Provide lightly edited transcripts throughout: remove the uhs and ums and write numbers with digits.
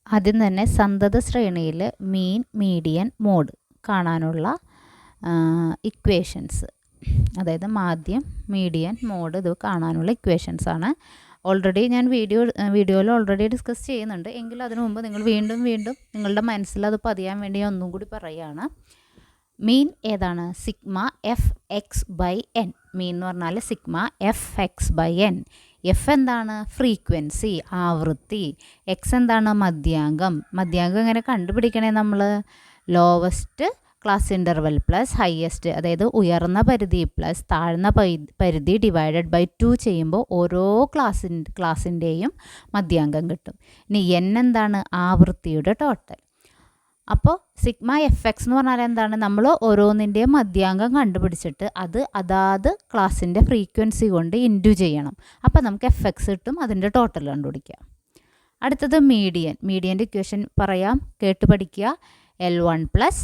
ആദ്യം തന്നെ സന്തത ശ്രേണിയിൽ മീൻ, മീഡിയൻ, മോഡ് കാണാനുള്ള ഇക്വേഷൻസ്, അതായത് മാധ്യം, മീഡിയൻ, മോഡ് ഇത് കാണാനുള്ള ഇക്വേഷൻസാണ്. ഓൾറെഡി ഞാൻ വീഡിയോയിൽ ഓൾറെഡി ഡിസ്കസ് ചെയ്യുന്നുണ്ട്. എങ്കിലും അതിനു മുമ്പ് നിങ്ങൾ വീണ്ടും നിങ്ങളുടെ മനസ്സിൽ അത് പതിയാൻ വേണ്ടി ഞാൻ ഒന്നും കൂടി പറയുകയാണ്. മീൻ ഏതാണ്? Sigma F X by N. Mean എന്ന് പറഞ്ഞാൽ sigma F X by N. F എന്താണ്? ഫ്രീക്വൻസി, ആവൃത്തി. എക്സ് എന്താണ്? മധ്യാങ്കം. മധ്യാങ്കം എങ്ങനെ കണ്ടുപിടിക്കണേ നമ്മൾ? Lowest class interval plus highest, അതായത് ഉയർന്ന പരിധി പ്ലസ് താഴ്ന്ന പരിധി ഡിവൈഡഡ് ബൈ 2 ചെയ്യുമ്പോൾ ഓരോ ക്ലാസ്സിൻ്റെയും മധ്യാങ്കം കിട്ടും. ഇനി എൻ എന്താണ്? ആവൃത്തിയുടെ ടോട്ടൽ. അപ്പോൾ സിഗ്മ എഫ് എക്സ് എന്ന് പറഞ്ഞാൽ എന്താണ്? നമ്മൾ ഓരോന്നിൻ്റെയും മധ്യാങ്കം കണ്ടുപിടിച്ചിട്ട് അത് അതാത് ക്ലാസ്സിൻ്റെ ഫ്രീക്വൻസി കൊണ്ട് ഇൻറ്റു ചെയ്യണം. അപ്പോൾ നമുക്ക് എഫ് എക്സ് കിട്ടും, അതിൻ്റെ ടോട്ടൽ കണ്ടുപിടിക്കാം. അടുത്തത് മീഡിയൻ. മീഡിയൻ്റെ ഇക്വേഷൻ പറയാം, കേട്ട് പഠിക്കുക. L1 plus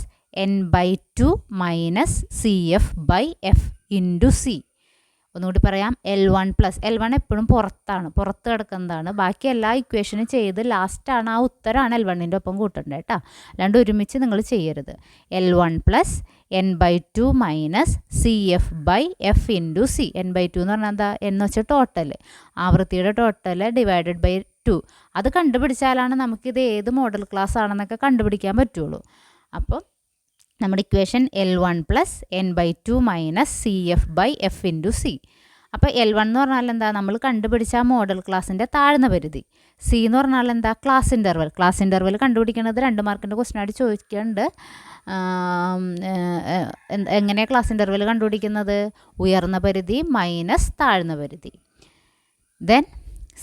n/2 minus C F by F into c. ഒന്നുകൂടി പറയാം, L1 പ്ലസ്, L1 എപ്പോഴും പുറത്ത് കിടക്കുന്നതാണ്. ബാക്കി എല്ലാ ഇക്വേഷനും ചെയ്ത് ലാസ്റ്റാണ് ആ ഉത്തരമാണ് L1ൻ്റെ ഒപ്പം കൂട്ടേണ്ടത് കേട്ടോ. അല്ലാണ്ട് ഒരുമിച്ച് നിങ്ങൾ ചെയ്യരുത്. L1 plus n/2 minus C F by F into c. n/2 എന്ന് പറഞ്ഞാൽ എന്താ? എന്ന് വെച്ചാൽ ടോട്ടൽ, ആവൃത്തിയുടെ ടോട്ടൽ ഡിവൈഡഡ് ബൈ 2. അത് കണ്ടുപിടിച്ചാലാണ് നമുക്കിത് ഏത് മോഡൽ ക്ലാസ് ആണെന്നൊക്കെ കണ്ടുപിടിക്കാൻ പറ്റുള്ളൂ. അപ്പോൾ നമ്മുടെ equation L1 plus n/2 minus C F by F into c. അപ്പോൾ L1 എന്ന് പറഞ്ഞാൽ എന്താ? നമ്മൾ കണ്ടുപിടിച്ച ആ മോഡൽ ക്ലാസ്സിൻ്റെ താഴ്ന്ന പരിധി. സി എന്ന് പറഞ്ഞാൽ എന്താ? Class interval. ക്ലാസ് ഇൻ്റർവൽ കണ്ടുപിടിക്കുന്നത് 2 മാർക്കിൻ്റെ ക്വസ്റ്റ്യൻ ആയിട്ട് ചോദിക്കുന്നുണ്ട്. എങ്ങനെയാണ് ക്ലാസ് ഇൻ്റർവൽ കണ്ടുപിടിക്കുന്നത്? ഉയർന്ന പരിധി മൈനസ് താഴ്ന്ന പരിധി. ദെൻ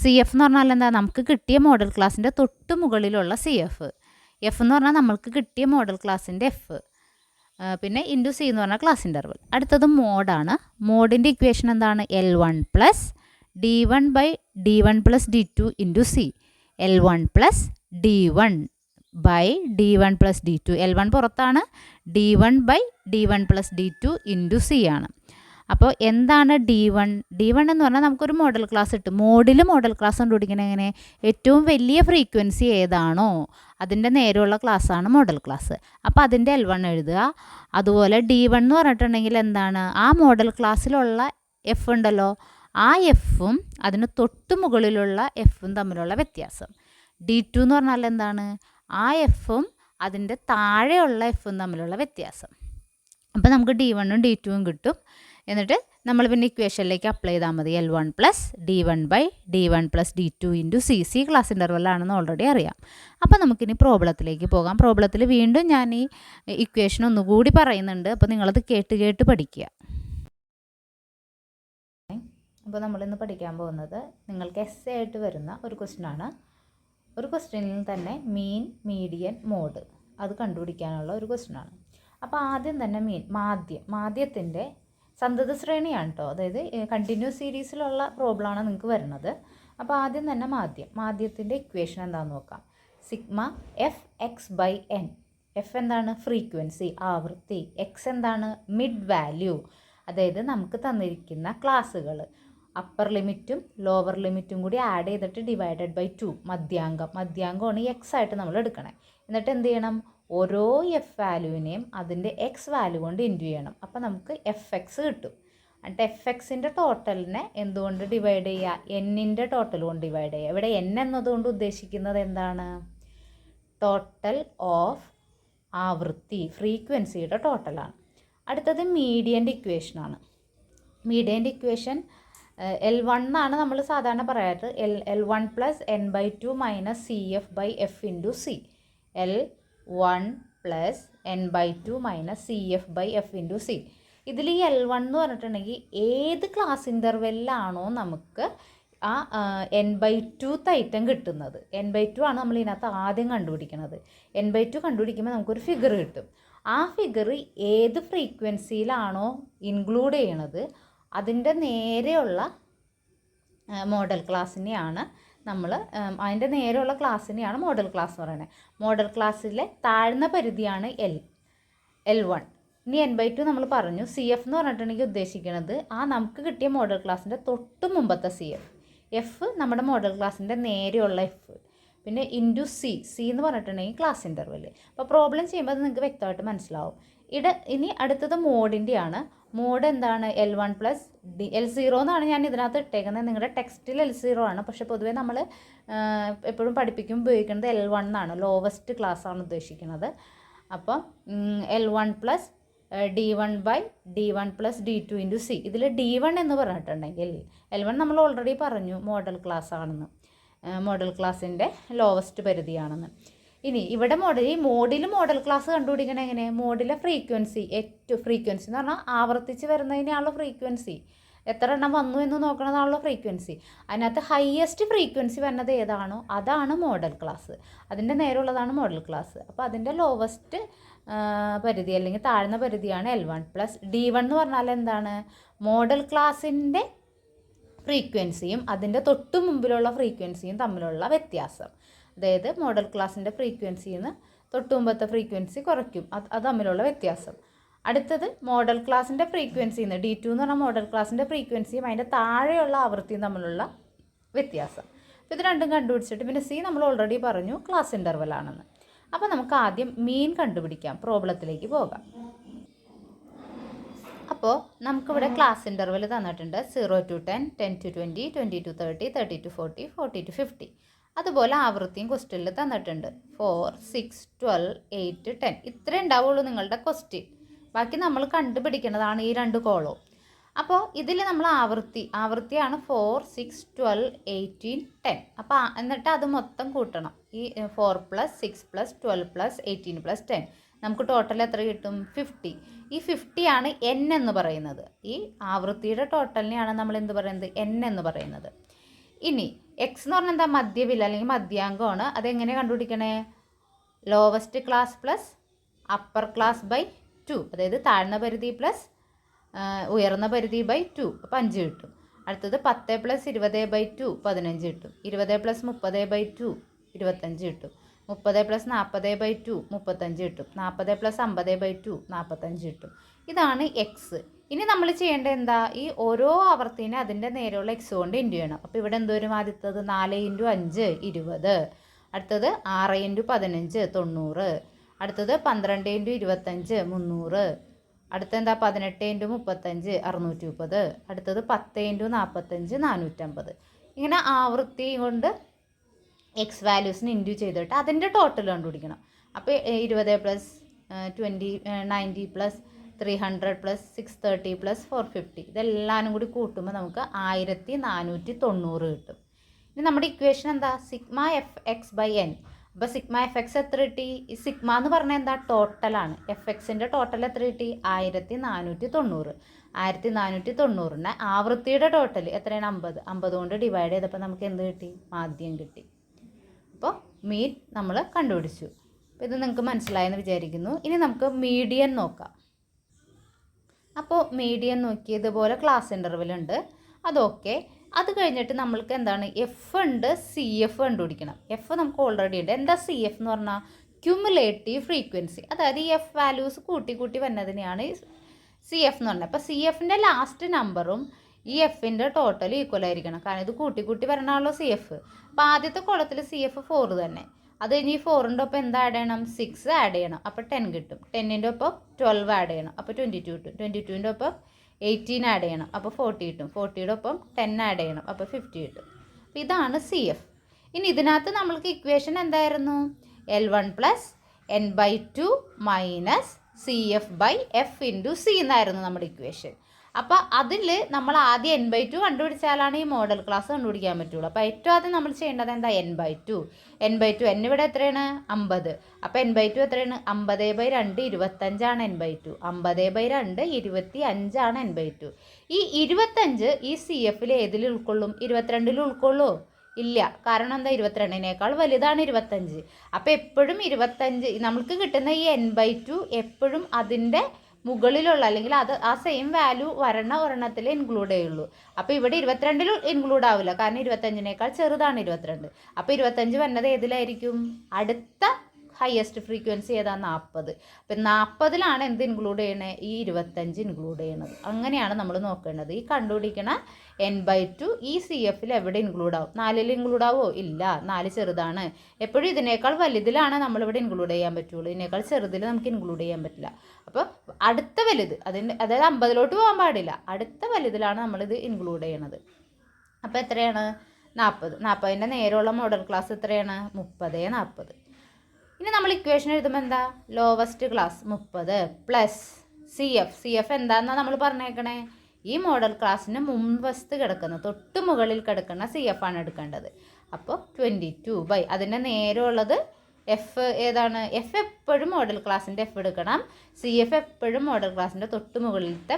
സി എഫ് എന്ന് പറഞ്ഞാൽ എന്താ? നമുക്ക് കിട്ടിയ മോഡൽ ക്ലാസ്സിൻ്റെ തൊട്ട് മുകളിലുള്ള സി എഫ്. എഫ് എന്ന് പറഞ്ഞാൽ നമ്മൾക്ക് കിട്ടിയ മോഡൽ ക്ലാസ്സിൻ്റെ എഫ്. പിന്നെ ഇൻറ്റു സി എന്ന് പറഞ്ഞാൽ ക്ലാസ് ഇൻ്റർവൽ. അടുത്തത് മോഡാണ്. മോഡിൻ്റെ ഇക്വേഷൻ എന്താണ്? L1 plus D1 by D1 plus D2 into C. L1 plus D1 by D1 plus D2. L1 പുറത്താണ്, D1 by D1 plus D2 into C ആണ്. അപ്പോൾ എന്താണ് D1? D1 എന്ന് പറഞ്ഞാൽ നമുക്കൊരു മോഡൽ ക്ലാസ് കിട്ടും. മോഡൽ ക്ലാസ് കണ്ടുപിടിക്കണത് എങ്ങനെ? ഏറ്റവും വലിയ ഫ്രീക്വൻസി ഏതാണോ അതിൻ്റെ നേരെയുള്ള ക്ലാസ്സാണ് മോഡൽ ക്ലാസ്. അപ്പോൾ അതിൻ്റെ L1 എഴുതുക. അതുപോലെ D1 എന്ന് പറഞ്ഞിട്ടുണ്ടെങ്കിൽ എന്താണ്? ആ മോഡൽ ക്ലാസ്സിലുള്ള എഫ് ഉണ്ടല്ലോ, ആ എഫും അതിന് തൊട്ട് മുകളിലുള്ള എഫും തമ്മിലുള്ള വ്യത്യാസം. D2 എന്ന് പറഞ്ഞാൽ എന്താണ്? ആ എഫും അതിൻ്റെ താഴെയുള്ള എഫും തമ്മിലുള്ള വ്യത്യാസം. അപ്പോൾ നമുക്ക് D1ഉം D2ഉം കിട്ടും. എന്നിട്ട് നമ്മൾ പിന്നെ ഇക്വേഷനിലേക്ക് അപ്ലൈ ചെയ്താൽ മതി. L1 plus D1 by D1 plus D2 into C. C class ഇൻ്റർവെല്ലാണെന്ന് ഓൾറെഡി അറിയാം. അപ്പോൾ നമുക്കിനി പ്രോബ്ലത്തിലേക്ക് പോകാം. പ്രോബ്ലത്തിൽ വീണ്ടും ഞാൻ ഈ ഇക്വേഷൻ ഒന്നുകൂടി പറയുന്നുണ്ട്. അപ്പോൾ നിങ്ങളത് കേട്ട് പഠിക്കുക. അപ്പോൾ നമ്മളിന്ന് പഠിക്കാൻ പോകുന്നത് നിങ്ങൾക്ക് എസ്സേ ആയിട്ട് വരുന്ന ഒരു ക്വസ്റ്റ്യനാണ്. ഒരു ക്വസ്റ്റ്യനിൽ തന്നെ മീൻ, മീഡിയൻ, മോഡ് അത് കണ്ടുപിടിക്കാനുള്ള ഒരു ക്വസ്റ്റ്യനാണ്. അപ്പോൾ ആദ്യം തന്നെ മാധ്യത്തിൻ്റെ സന്തത ശ്രേണിയാണ് കേട്ടോ. അതായത് കണ്ടിന്യൂസ് സീരീസിലുള്ള പ്രോബ്ലമാണ് നിങ്ങൾക്ക് വരുന്നത്. അപ്പോൾ ആദ്യം തന്നെ മാധ്യത്തിൻ്റെ ഇക്വേഷൻ എന്താണെന്ന് നോക്കാം. Sigma F X by N. F എന്താണ്? ഫ്രീക്വൻസി, ആവൃത്തി. എക്സ് എന്താണ്? മിഡ് വാല്യൂ, അതായത് നമുക്ക് തന്നിരിക്കുന്ന ക്ലാസ്സുകൾ അപ്പർ ലിമിറ്റും ലോവർ ലിമിറ്റും കൂടി ആഡ് ചെയ്തിട്ട് ഡിവൈഡഡ് ബൈ 2. മധ്യാങ്കമാണ് ഈ എക്സ് ആയിട്ട് നമ്മൾ എടുക്കണേ. എന്നിട്ട് എന്ത് ചെയ്യണം? ഓരോ എഫ് വാല്യൂവിനെയും അതിൻ്റെ എക്സ് വാല്യൂ കൊണ്ട് ഇൻറ്റു ചെയ്യണം. അപ്പോൾ നമുക്ക് എഫ് എക്സ് കിട്ടും. എന്നിട്ട് എഫ് എക്സിൻ്റെ ടോട്ടലിനെ എന്തുകൊണ്ട് ഡിവൈഡ് ചെയ്യുക? എന്നിൻ്റെ ടോട്ടൽ കൊണ്ട് ഡിവൈഡ് ചെയ്യുക. ഇവിടെ എൻ എന്നതുകൊണ്ട് ഉദ്ദേശിക്കുന്നത് എന്താണ്? ടോട്ടൽ ഓഫ് ആവൃത്തി, ഫ്രീക്വൻസിയുടെ ടോട്ടലാണ്. അടുത്തത് മീഡിയൻ്റെ ഇക്വേഷനാണ്. മീഡിയൻ്റെ ഇക്വേഷൻ L1 എന്നാണ് നമ്മൾ സാധാരണ പറയാറ്. L1 plus n/2 minus C F by F into C. L1 plus n/2 minus C F by F into C. ഇതിൽ ഈ L1 എന്ന് പറഞ്ഞിട്ടുണ്ടെങ്കിൽ ഏത് ക്ലാസ് ഇൻ്റർവെല്ലാണോ നമുക്ക് ആ n/2 ഐറ്റം കിട്ടുന്നത്. n/2 ആണ് നമ്മൾ ഇതിനകത്ത് ആദ്യം കണ്ടുപിടിക്കുന്നത്. n/2 കണ്ടുപിടിക്കുമ്പോൾ നമുക്കൊരു ഫിഗർ കിട്ടും. ആ ഫിഗർ ഏത് ഫ്രീക്വൻസിയിലാണോ ഇൻക്ലൂഡ് ചെയ്യണത് അതിൻ്റെ നേരെയുള്ള മോഡൽ ക്ലാസ്സിനെയാണ് നമ്മൾ അതിൻ്റെ നേരെയുള്ള ക്ലാസ്സിനെയാണ് മോഡൽ ക്ലാസ് എന്ന് പറയുന്നത്. മോഡൽ ക്ലാസ്സിലെ താഴ്ന്ന പരിധിയാണ് L1. ഇനി n/2 നമ്മൾ പറഞ്ഞു. സി എഫ് എന്ന് പറഞ്ഞിട്ടുണ്ടെങ്കിൽ ഉദ്ദേശിക്കുന്നത് ആ നമുക്ക് കിട്ടിയ മോഡൽ ക്ലാസ്സിൻ്റെ തൊട്ട് മുമ്പത്തെ സി എഫ്. എഫ് നമ്മുടെ മോഡൽ ക്ലാസ്സിൻ്റെ നേരെയുള്ള എഫ്. പിന്നെ ഇൻറ്റു സി എന്ന് പറഞ്ഞിട്ടുണ്ടെങ്കിൽ ക്ലാസ് ഇൻ്റർവെൽ. അപ്പോൾ പ്രോബ്ലം ചെയ്യുമ്പോൾ അത് നിങ്ങൾക്ക് വ്യക്തമായിട്ട് മനസ്സിലാവും. ഇനി അടുത്തത് മോഡിൻ്റെയാണ്. മോഡ് എന്താണ്? L1 പ്ലസ് L0 എന്നാണ് ഞാൻ ഇതിനകത്ത് ഇട്ടേക്കുന്നത്. നിങ്ങളുടെ ടെക്സ്റ്റിൽ L0 ആണ്, പക്ഷേ പൊതുവേ നമ്മൾ എപ്പോഴും പഠിപ്പിക്കുമ്പോൾ ഉപയോഗിക്കുന്നത് L1 എന്നാണ്. ലോവസ്റ്റ് ക്ലാസ് ആണ് ഉദ്ദേശിക്കുന്നത്. അപ്പം L1 plus D1 by D1 plus D2 into C. ഇതിൽ D1 എന്ന് പറഞ്ഞിട്ടുണ്ടെങ്കിൽ L1 നമ്മൾ ഓൾറെഡി പറഞ്ഞു മോഡൽ ക്ലാസ് ആണെന്ന്, മോഡൽ ക്ലാസ്സിൻ്റെ ലോവസ്റ്റ് പരിധിയാണെന്ന്. ഇനി ഇവിടെ മോഡൽ ക്ലാസ് കണ്ടുപിടിക്കണം എങ്ങനെ? മോഡിലെ ഫ്രീക്വൻസി, ഏറ്റവും ഫ്രീക്വൻസി എന്ന് പറഞ്ഞാൽ ആവർത്തിച്ച് വരുന്നതിനാണുള്ള ഫ്രീക്വൻസി, എത്ര എണ്ണം വന്നു എന്ന് നോക്കണതാണുള്ള ഫ്രീക്വൻസി. അതിനകത്ത് ഹയസ്റ്റ് ഫ്രീക്വൻസി വരുന്നത് ഏതാണോ അതാണ് മോഡൽ ക്ലാസ്, അതിൻ്റെ നേരെയുള്ളതാണ് മോഡൽ ക്ലാസ്. അപ്പോൾ അതിൻ്റെ ലോവസ്റ്റ് പരിധി അല്ലെങ്കിൽ താഴ്ന്ന പരിധിയാണ് L1 പ്ലസ് D1 എന്ന് പറഞ്ഞാൽ എന്താണ്? മോഡൽ ക്ലാസ്സിൻ്റെ ഫ്രീക്വൻസിയും അതിൻ്റെ തൊട്ട് മുമ്പിലുള്ള ഫ്രീക്വൻസിയും തമ്മിലുള്ള വ്യത്യാസം. അതായത് മോഡൽ ക്ലാസ്സിൻ്റെ ഫ്രീക്വൻസിയിൽ നിന്ന് തൊട്ട് മുമ്പത്തെ ഫ്രീക്വൻസി കുറയ്ക്കും, അത് തമ്മിലുള്ള വ്യത്യാസം. അടുത്തത് മോഡൽ ക്ലാസ്സിൻ്റെ ഫ്രീക്വൻസിയിൽ നിന്ന് D2 എന്ന് പറഞ്ഞാൽ മോഡൽ ക്ലാസ്സിൻ്റെ ഫ്രീക്വൻസിയും അതിൻ്റെ താഴെയുള്ള ആവൃത്തിയും തമ്മിലുള്ള വ്യത്യാസം. ഇത് രണ്ടും കണ്ടുപിടിച്ചിട്ട് പിന്നെ സി നമ്മൾ ഓൾറെഡി പറഞ്ഞു ക്ലാസ് ഇൻ്റർവെൽ ആണെന്ന്. അപ്പോൾ നമുക്ക് ആദ്യം മീൻ കണ്ടുപിടിക്കാം, പ്രോബ്ലത്തിലേക്ക് പോകാം. അപ്പോൾ നമുക്കിവിടെ ക്ലാസ് ഇൻ്റർവെൽ തന്നിട്ടുണ്ട് 0 to 10, 10 to 20, 20 to 30, 30 to 40, 40 to 50. അതുപോലെ ആവൃത്തിയും ക്വസ്റ്റ്യനിൽ തന്നിട്ടുണ്ട് 4, 6, 12, 8, 10. ഇത്രേ ഉണ്ടാവുള്ളൂ നിങ്ങളുടെ ക്വസ്റ്റ്യൻ. ബാക്കി നമ്മൾ കണ്ടുപിടിക്കുന്നതാണ് ഈ 2 കോളവും. അപ്പോൾ ഇതിൽ നമ്മൾ ആവൃത്തിയാണ് 4, 6, 12, 18, 10. അപ്പോൾ എന്നിട്ട് അത് മൊത്തം കൂട്ടണം. ഈ 4 പ്ലസ് 6 പ്ലസ് 12 പ്ലസ് 18 പ്ലസ് 10 നമുക്ക് ടോട്ടൽ എത്ര കിട്ടും? 50. ഈ 50 ആണ് N എന്ന് പറയുന്നത്. ഈ ആവൃത്തിയുടെ ടോട്ടലിനെയാണ് നമ്മൾ എന്ത് പറയുന്നത്? N എന്ന് പറയുന്നത്. ഇനി എക്സ് എന്ന് പറഞ്ഞാൽ എന്താ? മധ്യവില അല്ലെങ്കിൽ മധ്യാങ്കമാണ്. അതെങ്ങനെ കണ്ടുപിടിക്കണേ? Lowest class plus upper class by 2, അതായത് താഴ്ന്ന പരിധി പ്ലസ് ഉയർന്ന പരിധി ബൈ 2, അപ്പോൾ 5 കിട്ടും. അടുത്തത് 10 പ്ലസ് 20 ബൈ 2 15 കിട്ടും. 20 പ്ലസ് 30 ബൈ 2 25 കിട്ടും. 30 പ്ലസ് 40 ബൈ 2 35 കിട്ടും. 40 പ്ലസ് 50 ബൈ 2 45 കിട്ടും. ഇതാണ് എക്സ്. ഇനി നമ്മൾ ചെയ്യേണ്ടത് എന്താ? ഈ ഓരോ ആവർത്തിനെ അതിൻ്റെ നേരെയുള്ള എക്സ് കൊണ്ട് ഇൻറ്റു ചെയ്യണം. അപ്പോൾ ഇവിടെ എന്തോരും? ആദ്യത്തത് 4 × 5 20, അടുത്തത് 6 × 15 90, അടുത്തത് 12 × 25 300, അടുത്തെന്താ 18 × 35 630, അടുത്തത് 10 × 45 450. ഇങ്ങനെ ആവൃത്തി കൊണ്ട് എക്സ് വാല്യൂസിന് ഇൻറ്റു ചെയ്തിട്ട് അതിൻ്റെ ടോട്ടൽ കണ്ടുപിടിക്കണം. അപ്പോൾ 20 പ്ലസ് 90 പ്ലസ് 300 പ്ലസ് 630 പ്ലസ് 450 ഇതെല്ലാവരും കൂടി കൂട്ടുമ്പോൾ നമുക്ക് 1490 കിട്ടും. ഇനി നമ്മുടെ ഇക്വേഷൻ എന്താ? Sigma F X by N. അപ്പോൾ സിഗ്മ എഫ് എക്സ് എത്ര കിട്ടി? ഈ സിഗ്മ എന്ന് പറഞ്ഞാൽ എന്താ? ടോട്ടലാണ്. എഫ് എക്സിൻ്റെ ടോട്ടൽ എത്ര കിട്ടി? 1490. 1490ന് ആവൃത്തിയുടെ ടോട്ടൽ എത്രയാണ്? 50. 50 കൊണ്ട് ഡിവൈഡ് ചെയ്തപ്പോൾ നമുക്ക് എന്ത് കിട്ടി? മാധ്യം കിട്ടി. അപ്പോൾ മീൻ നമ്മൾ കണ്ടുപിടിച്ചു. അപ്പോൾ ഇത് നിങ്ങൾക്ക് മനസ്സിലായെന്ന് വിചാരിക്കുന്നു. ഇനി നമുക്ക് മീഡിയൻ നോക്കാം. അപ്പോൾ മീഡിയൻ നോക്കിയതുപോലെ ക്ലാസ് ഇൻ്റർവെൽ ഉണ്ട്, അതൊക്കെ. അത് കഴിഞ്ഞിട്ട് നമ്മൾക്ക് എന്താണ്? എഫ് ഉണ്ട്, സി എഫ് കണ്ടുപിടിക്കണം. എഫ് നമുക്ക് ഓൾറെഡി ഉണ്ട്. എന്താ സി എഫ് എന്ന് പറഞ്ഞാൽ? Cumulative frequency. അതായത് ഈ എഫ് വാല്യൂസ് കൂട്ടി വന്നതിനെയാണ് സി എഫ് എന്ന് പറഞ്ഞത്. അപ്പോൾ സി എഫിൻ്റെ ലാസ്റ്റ് നമ്പറും ഈ എഫിൻ്റെ ടോട്ടൽ ഈക്വൽ ആയിരിക്കണം. കാരണം ഇത് കൂട്ടി വരണമല്ലോ സി എഫ്. അപ്പോൾ ആദ്യത്തെ കോളത്തിൽ സി എഫ് 4 തന്നെ. അത് കഴിഞ്ഞ് ഈ 4ൻ്റെ ഒപ്പം എന്താ ആഡ് ചെയ്യണം? 6 ആഡ് ചെയ്യണം. അപ്പോൾ 10 കിട്ടും. 10ൻ്റെ ഒപ്പം 12 ആഡ് ചെയ്യണം. അപ്പോൾ 22 കിട്ടും. 22ൻ്റെ ഒപ്പം 18 ആഡ് ചെയ്യണം. അപ്പോൾ 40 കിട്ടും. 40യുടെ ഒപ്പം 10 ആഡ് ചെയ്യണം. അപ്പോൾ 50 കിട്ടും. അപ്പോൾ ഇതാണ് സി എഫ്. ഇനി ഇതിനകത്ത് നമ്മൾക്ക് ഇക്വേഷൻ എന്തായിരുന്നു? L1 plus N/2 minus C F by F into C എന്നായിരുന്നു നമ്മുടെ ഇക്വേഷൻ. അപ്പോൾ അതിൽ നമ്മൾ ആദ്യം N/2 കണ്ടുപിടിച്ചാലാണ് ഈ മോഡൽ ക്ലാസ് കണ്ടുപിടിക്കാൻ പറ്റുള്ളൂ. അപ്പോൾ ഏറ്റവും ആദ്യം നമ്മൾ ചെയ്യേണ്ടത് എന്താ? N/2. N ഇവിടെ എത്രയാണ്? 50. അപ്പോൾ N/2 എത്രയാണ്? 50/2 25 N/2. 50/2 25 N/2. ഈ 25 ഈ സി എഫിൽ ഏതിൽ ഉൾക്കൊള്ളും? 22ൽ ഉൾക്കൊള്ളൂ? ഇല്ല. കാരണം എന്താ? 22നേക്കാൾ വലുതാണ് 25. അപ്പോൾ എപ്പോഴും 25 നമുക്ക് കിട്ടുന്ന ഈ N/2 എപ്പോഴും അതിൻ്റെ മുകളിലുള്ള അല്ലെങ്കിൽ അത് ആ സെയിം വാല്യൂ ഒരെണ്ണത്തിൽ ഇൻക്ലൂഡ് ചെയ്യുള്ളൂ. അപ്പോൾ ഇവിടെ 22ൽ ഇൻക്ലൂഡ് ആവില്ല, കാരണം 25നേക്കാൾ ചെറുതാണ് 22. അപ്പോൾ 25 വന്നത് ഏതിലായിരിക്കും? അടുത്ത ഹയസ്റ്റ് ഫ്രീക്വൻസി ഏതാ 40. അപ്പം 40-ലാണ് എന്ത് ഇൻക്ലൂഡ് ചെയ്യണേ? ഈ 25 ഇൻക്ലൂഡ് ചെയ്യണത്. അങ്ങനെയാണ് നമ്മൾ നോക്കേണ്ടത്. ഈ കണ്ടുപിടിക്കണ n/2 ഈ CFൽ എവിടെ ഇൻക്ലൂഡ് ആവും? 4-ൽ ഇൻക്ലൂഡ് ആവുമോ? ഇല്ല, 4 ചെറുതാണ്. എപ്പോഴും ഇതിനേക്കാൾ വലുതിലാണ് നമ്മളിവിടെ ഇൻക്ലൂഡ് ചെയ്യാൻ പറ്റുള്ളൂ. ഇതിനേക്കാൾ ചെറുതിൽ നമുക്ക് ഇൻക്ലൂഡ് ചെയ്യാൻ പറ്റില്ല. അപ്പോൾ അടുത്ത വലുത് അതായത് 50-ലോട്ട് പോകാൻ പാടില്ല. അടുത്ത വലുതിലാണ് നമ്മളിത് ഇൻക്ലൂഡ് ചെയ്യണത്. അപ്പോൾ എത്രയാണ്? 40. 40ൻ്റെ നേരെയുള്ള മോഡൽ ക്ലാസ് എത്രയാണ്? 30, 40. ഇനി നമ്മൾ ഇക്വേഷൻ എഴുതുമ്പോൾ എന്താ? ലോവസ്റ്റ് ക്ലാസ് 30 പ്ലസ് CF എന്താണെന്നാണ് നമ്മൾ പറഞ്ഞേക്കണേ? ഈ മോഡൽ ക്ലാസ്സിന് മുൻവശത്ത് കിടക്കുന്ന തൊട്ട് മുകളിൽ കിടക്കുന്ന CF ആണ് എടുക്കേണ്ടത്. അപ്പോൾ 22 അതിൻ്റെ നേരെയുള്ളത് F ഏതാണ്? F എപ്പോഴും മോഡൽ ക്ലാസ്സിൻ്റെ F എടുക്കണം. CF എപ്പോഴും മോഡൽ ക്ലാസ്സിൻ്റെ തൊട്ട് മുകളിലത്തെ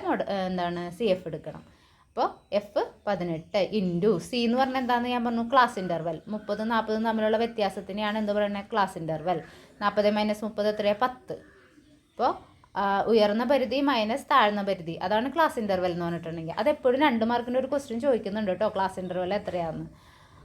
CF എടുക്കണം. അപ്പോൾ F18 ഇൻറ്റു C എന്ന് പറഞ്ഞാൽ എന്താണെന്ന് ഞാൻ പറഞ്ഞു? Class interval. 30 40 തമ്മിലുള്ള വ്യത്യാസത്തിനെയാണ് എന്ത് പറയുന്നത്? Class interval. 40 - 30 എത്രയാണ്? 10. അപ്പോൾ ഉയർന്ന പരിധി മൈനസ് താഴ്ന്ന പരിധി, അതാണ് ക്ലാസ് ഇൻ്റർവൽ എന്ന് പറഞ്ഞിട്ടുണ്ടെങ്കിൽ. അതെപ്പോഴും 2 മാർക്കിൻ്റെ ഒരു ക്വസ്റ്റ്യൻ ചോദിക്കുന്നുണ്ട് കേട്ടോ, ക്ലാസ് ഇൻ്റർവൽ എത്രയാണെന്ന്.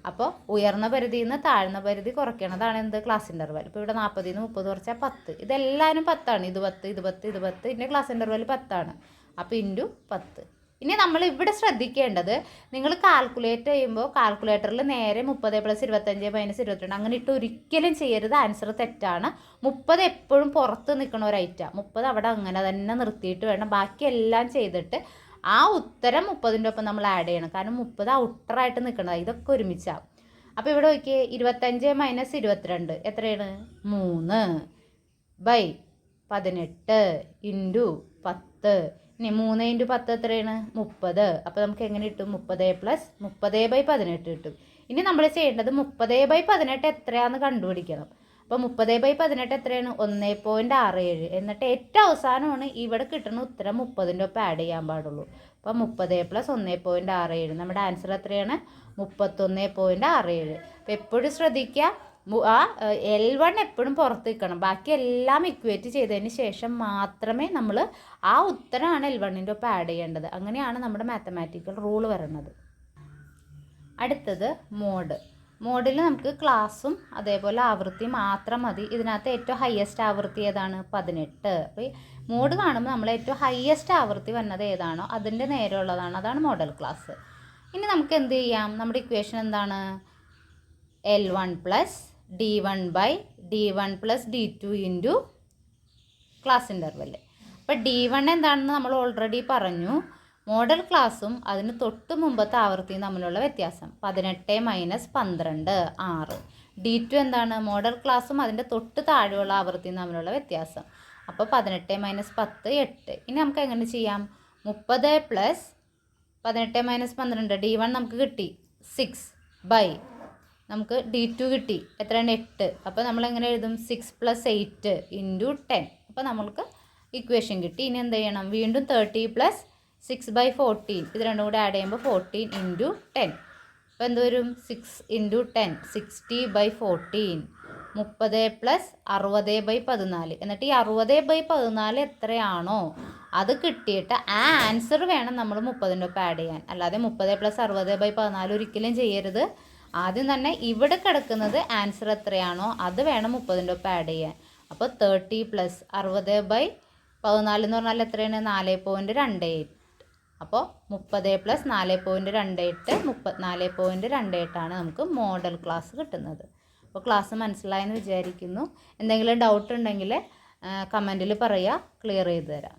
അപ്പോൾ ഉയർന്ന പരിധിയിൽ നിന്ന് താഴ്ന്ന പരിധി കുറയ്ക്കണതാണ് എന്ത്? Class interval. ഇപ്പോൾ ഇവിടെ 40-ൽ നിന്ന് 30 കുറച്ചാൽ 10. ഇതെല്ലാവരും 10ആണ്. ഇത് 10, ഇത് 10, ഇത് 10. ഇതിൻ്റെ ക്ലാസ് ഇൻ്റർവൽ 10ആണ്. അപ്പോൾ ഇൻറ്റു 10. ഇനി നമ്മൾ ഇവിടെ ശ്രദ്ധിക്കേണ്ടത്, നിങ്ങൾ കാൽക്കുലേറ്റ് ചെയ്യുമ്പോൾ കാൽക്കുലേറ്ററിൽ നേരെ 30 + 25 - 22 അങ്ങനെ ഇട്ട് ഒരിക്കലും ചെയ്യരുത്. ആൻസർ തെറ്റാണ്. 30 എപ്പോഴും പുറത്ത് നിൽക്കണ ഒരു ഐറ്റം. 30 അവിടെ അങ്ങനെ തന്നെ നിർത്തിയിട്ട് വേണം ബാക്കിയെല്ലാം ചെയ്തിട്ട് ആ ഉത്തരം 30-ൻ്റെ ഒപ്പം നമ്മൾ ആഡ് ചെയ്യണം. കാരണം 30 ഔട്ടറായിട്ട് നിൽക്കണത്. ഇതൊക്കെ ഒരുമിച്ചാവും. അപ്പോൾ ഇവിടെ നോക്കിയേ, 25 - 22 എത്രയാണ്? 3/18 ഇൻറ്റു 10. ഇനി 3 × 10 എത്രയാണ്? 30. അപ്പോൾ നമുക്ക് എങ്ങനെ കിട്ടും? 30 + 30/18 കിട്ടും. ഇനി നമ്മൾ ചെയ്യേണ്ടത് 30/18 എത്രയാണെന്ന് കണ്ടുപിടിക്കണം. അപ്പോൾ 30/18 എത്രയാണ്? 1.67. എന്നിട്ട് ഏറ്റവും അവസാനമാണ് ഇവിടെ കിട്ടുന്ന ഉത്തരം 30-ൻ്റെ ഒപ്പം ആഡ് ചെയ്യാൻ പാടുള്ളൂ. അപ്പോൾ 30 + 1.67 നമ്മുടെ ആൻസർ എത്രയാണ്? 31.67. അപ്പോൾ എപ്പോഴും ശ്രദ്ധിക്കുക, L1 എപ്പോഴും പുറത്ത് നിൽക്കണം. ബാക്കി എല്ലാം ഇക്വേറ്റ് ചെയ്തതിന് ശേഷം മാത്രമേ നമ്മൾ ആ ഉത്തരമാണ് L1-ൻ്റെ ഒപ്പം ആഡ് ചെയ്യേണ്ടത്. അങ്ങനെയാണ് നമ്മുടെ മാത്തമാറ്റിക്കൽ റൂൾ വരുന്നത്. അടുത്തത് മോഡിൽ നമുക്ക് ക്ലാസ്സും അതേപോലെ ആവൃത്തി മാത്രം മതി. ഇതിനകത്ത് ഏറ്റവും ഹയസ്റ്റ് ആവൃത്തി ഏതാണ്? 18. അപ്പോൾ ഈ മോഡ് കാണുമ്പോൾ നമ്മൾ ഏറ്റവും ഹയസ്റ്റ് ആവൃത്തി വന്നത് ഏതാണോ അതിൻ്റെ നേരെയുള്ളതാണ്, അതാണ് മോഡൽ ക്ലാസ്. ഇനി നമുക്ക് എന്ത് ചെയ്യാം? നമ്മുടെ ഇക്വേഷൻ എന്താണ്? L1 + D1/D1 + D2 into class interval. അപ്പോൾ D1 എന്താണെന്ന് നമ്മൾ ഓൾറെഡി പറഞ്ഞു. മോഡൽ ക്ലാസ്സും അതിന് തൊട്ട് മുമ്പത്തെ ആവൃത്തിയും തമ്മിലുള്ള വ്യത്യാസം 18 - 12 6. D2 എന്താണ്? മോഡൽ ക്ലാസ്സും അതിൻ്റെ തൊട്ട് താഴെയുള്ള ആവൃത്തിയും തമ്മിലുള്ള വ്യത്യാസം. അപ്പോൾ 18 - 10 8. ഇനി നമുക്ക് എങ്ങനെ ചെയ്യാം? 30 + 18 - 12 D1 നമുക്ക് കിട്ടി 6 നമുക്ക് D2 കിട്ടി എത്രയാണ്? 8. അപ്പോൾ നമ്മൾ എങ്ങനെ എഴുതും? 6 + 8 ഇൻറ്റു 10. അപ്പോൾ നമ്മൾക്ക് ഇക്വേഷൻ കിട്ടി. ഇനി എന്ത് ചെയ്യണം? വീണ്ടും 30 + 6/14 ഇത് രണ്ടും കൂടെ ആഡ് ചെയ്യുമ്പോൾ 14 ഇൻറ്റു 10. അപ്പോൾ എന്ത് വരും? 6 ഇൻറ്റു 10 60/14. 30 + 60/14. എന്നിട്ട് ഈ 60/14 എത്രയാണോ അത് കിട്ടിയിട്ട് ആ ആൻസർ വേണം നമ്മൾ 30-ൻ്റെ ഒപ്പം ആഡ് ചെയ്യാൻ. അല്ലാതെ 30 + 60/14 ഒരിക്കലും ചെയ്യരുത്. ആദ്യം തന്നെ ഇവിടെ കിടക്കുന്നത് ആൻസർ എത്രയാണോ അത് വേണം 30-ൻ്റെ ഒപ്പം ആഡ് ചെയ്യാൻ. അപ്പോൾ 30 + 60/14 എന്ന് പറഞ്ഞാൽ എത്രയാണ്? 4.28. അപ്പോൾ 30 + 4.28 34.28 നമുക്ക് മോഡൽ ക്ലാസ് കിട്ടുന്നത്. അപ്പോൾ ക്ലാസ് മനസ്സിലായെന്ന് വിചാരിക്കുന്നു. എന്തെങ്കിലും ഡൗട്ട് ഉണ്ടെങ്കിൽ കമൻറ്റിൽ പറയുക, ക്ലിയർ ചെയ്ത് തരാം.